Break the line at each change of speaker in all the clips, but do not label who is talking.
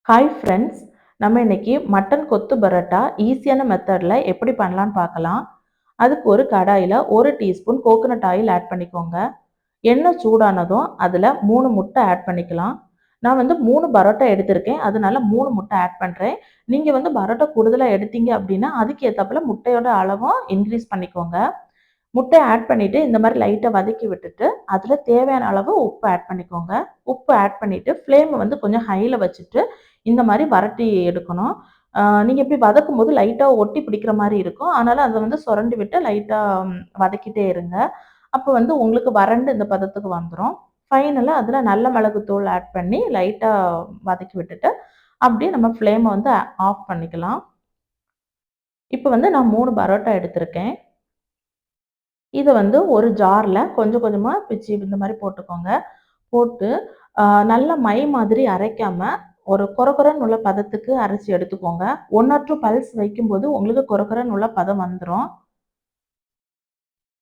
Hi friends, நம்ம இன்னைக்கு mutton கொத்து பரோட்டா ஈஸியான மெத்தடில் எப்படி பண்ணலான்னு பார்க்கலாம். அதுக்கு ஒரு கடாயில் 1 டீஸ்பூன் கோகோனட் ஆயில் ஆட் பண்ணிக்கோங்க. எண்ணெய் சூடானதும் அதில் 3 முட்டை ஆட் பண்ணிக்கலாம். நான் 3 பரோட்டா எடுத்திருக்கேன், அதனால 3 முட்டை ஆட் பண்ணுறேன். நீங்கள் பரோட்டா கூடுதலாக எடுத்தீங்க அப்படின்னா அதுக்கு ஏற்றாப்புல முட்டையோட அளவும் இன்க்ரீஸ் பண்ணிக்கோங்க. முட்டைய ஆட் பண்ணிட்டு இந்த மாதிரி லைட்டா வதக்கி விட்டுட்டு, அதுல தேவையான அளவு உப்பு ஆட் பண்ணிக்கோங்க. உப்பு ஆட் பண்ணிட்டு ஃப்ளேம கொஞ்சம் ஹைல வச்சுட்டு, இந்த மாரி வரட்டி எடுக்கணும். நீங்க இப்படி வதக்கும்போது லைட்டா ஒட்டி பிடிக்கிற மாரி இருக்கும். அதனால அத சொரண்டி விட்டு லைட்டா வதக்கிட்டே இருங்க. அப்ப உங்களுக்கு வறண்டு இந்த பதத்துக்கு வந்துரும். ஃபைனலா அதுல நல்ல மிளகுத்தூள் ஆட் பண்ணி லைட்டா வதக்கி விட்டுட்டு, அப்படியே நம்ம ஃப்ளேம ஆஃப் பண்ணிக்கலாம். இப்ப நான் 3 பரோட்டா எடுத்திருக்கேன். இத ஒரு ஜார்ல கொஞ்சம் கொஞ்சமா பிச்சு இந்த மாரி போட்டுக்கோங்க. போட்டு நல்லா மை மாதிரி அரைக்காம, ஒரு கொர கொரன்னு உள்ள பதத்துக்கு அரைச்சு எடுத்துக்கோங்க. 1 ஆர் 2 பல்ஸ் வைக்கும்போது உங்களுக்கு கொர கொரன்னு உள்ள பதம் வந்துரும்.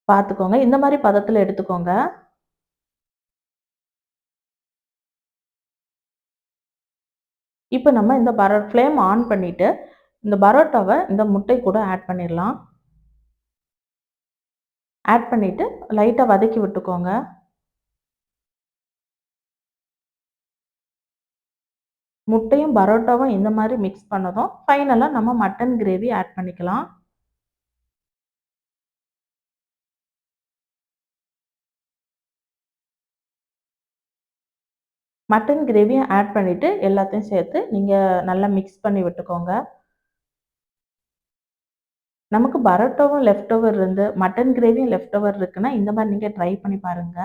பார்த்துக்கோங்க. இந்த மாரி பதத்துல எடுத்துக்கோங்க. இப்ப நம்ம இந்த ஃப்ளேம் ஆன் பண்ணிட்டு, இந்த பரோட்டாவ இந்த முட்டை கூட ஆட் பண்ணிரலாம். ஆட் பண்ணிட்டு லைட்டா வதக்கி விட்டுக்கோங்க. முட்டையும் பரோட்டாவும் இந்த மாரி மிக்ஸ் பண்ணதும், ஃபைனலா நம்ம மட்டன் கிரேவி ஆட் பண்ணிக்கலாம். மட்டன் கிரேவியும் ஆட் பண்ணிட்டு, எல்லாத்தையும் சேர்த்து நீங்க நல்லா மிக்ஸ் பண்ணி விட்டுக்கோங்க. நமக்கு பரோட்டாவும் லெஃப்ட் ஓவர் இருந்து, மட்டன் கிரேவியும் லெஃப்ட் ஓவர் இருக்குன்னா, இந்த மாரி நீங்க ட்ரை பண்ணி பாருங்க.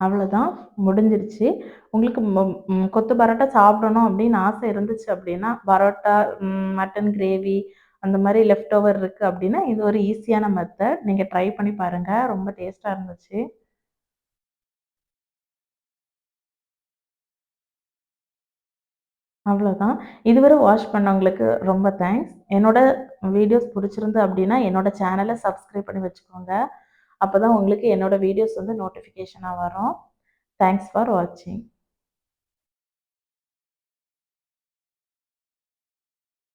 அவ்வளோதான், முடிஞ்சிருச்சு. உங்களுக்கு கொத்து பரோட்டா சாப்பிடணும் அப்படின்னு ஆசை இருந்துச்சு அப்படின்னா, பரோட்டா, மட்டன் கிரேவி அந்த மாரி லெஃப்ட் ஓவர் இருக்கு அப்படின்னா, இது ஒரு ஈஸியான மெத்தட். நீங்க ட்ரை பண்ணி பாருங்க. ரொம்ப டேஸ்ட்டா இருந்துச்சு. அவ்வளோதான். இதுவரை வாட்ச் பண்ணவங்களுக்கு ரொம்ப தேங்க்ஸ். என்னோட வீடியோஸ் புடிச்சிருந்து அப்படின்னா, என்னோட சேனல சப்ஸ்கிரைப் பண்ணி வச்சுக்கோங்க. அப்பதான் உங்களுக்கு என்னோட வீடியோஸ் நோட்டிஃபிகேஷனா வரும். தேங்க்ஸ் ஃபார் வாட்சிங்.